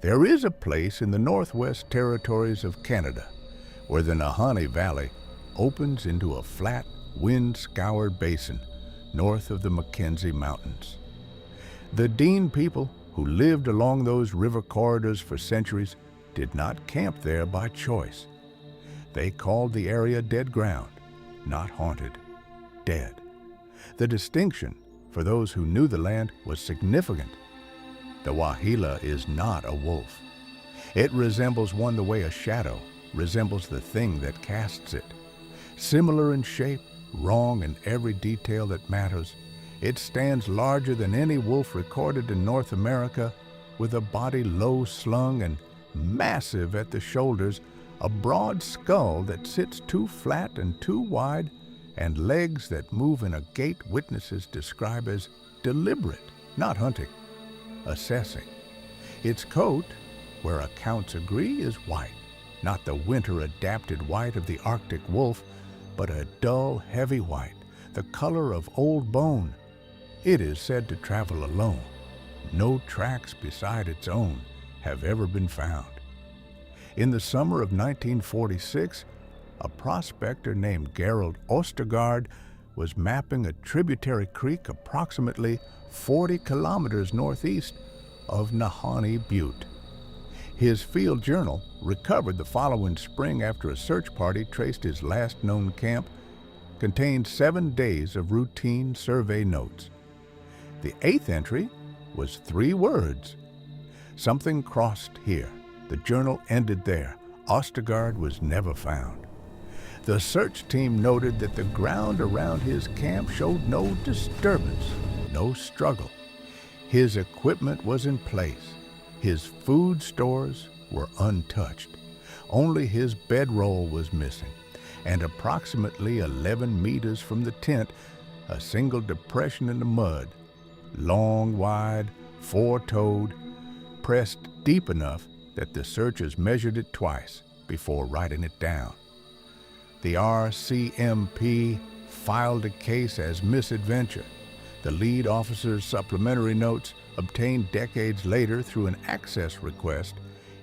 There is a place in the Northwest Territories of Canada where the Nahanni Valley opens into a flat, wind-scoured basin north of the Mackenzie Mountains. The Dean people, who lived along those river corridors for centuries, did not camp there by choice. They called the area dead ground, not haunted, dead. The distinction, for those who knew the land, was significant. The Waheela is not a wolf. It resembles one the way a shadow resembles the thing that casts it. Similar in shape, wrong in every detail that matters, it stands larger than any wolf recorded in North America, with a body low slung and massive at the shoulders, a broad skull that sits too flat and too wide, and legs that move in a gait witnesses describe as deliberate, not hunting, assessing. Its coat, where accounts agree, is white, not the winter-adapted white of the Arctic wolf, but a dull, heavy white, the color of old bone. It is said to travel alone. No tracks beside its own have ever been found. In the summer of 1946, a prospector named Gerald Ostergaard was mapping a tributary creek approximately 40 kilometers northeast of Nahanni Butte. His field journal, recovered the following spring after a search party traced his last known camp, contained 7 days of routine survey notes. The 8th entry was 3 words. Something crossed here. The journal ended there. Ostergaard was never found. The search team noted that the ground around his camp showed no disturbance, no struggle. His equipment was in place. His food stores were untouched. Only his bedroll was missing, and approximately 11 meters from the tent, a single depression in the mud, long, wide, 4-toed, pressed deep enough that the searchers measured it twice before writing it down. The RCMP filed a case as misadventure. The lead officer's supplementary notes, obtained decades later through an access request,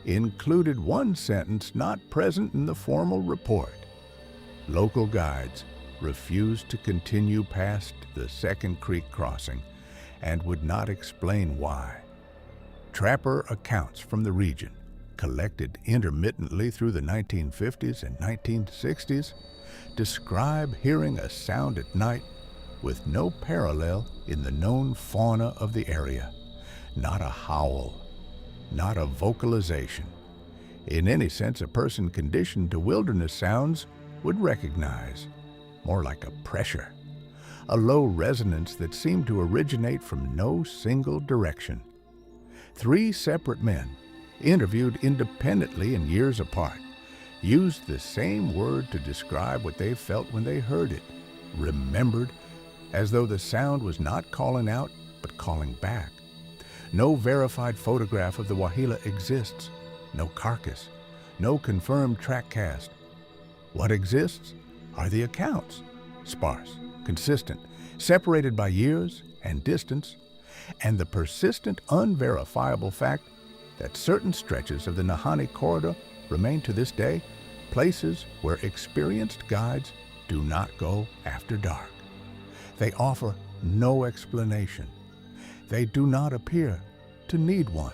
included one sentence not present in the formal report. Local guides refused to continue past the Second Creek crossing and would not explain why. Trapper accounts from the region, collected intermittently through the 1950s and 1960s, describe hearing a sound at night with no parallel in the known fauna of the area. Not a howl, not a vocalization. In any sense a person conditioned to wilderness sounds would recognize. More like a pressure, a low resonance that seemed to originate from no single direction. 3 separate men, interviewed independently and years apart, used the same word to describe what they felt when they heard it, remembered, as though the sound was not calling out, but calling back. No verified photograph of the Waheela exists, no carcass, no confirmed track cast. What exists are the accounts, sparse, consistent, separated by years and distance, and the persistent, unverifiable fact that certain stretches of the Nahanni corridor remain to this day places where experienced guides do not go after dark. They offer no explanation. They do not appear to need one.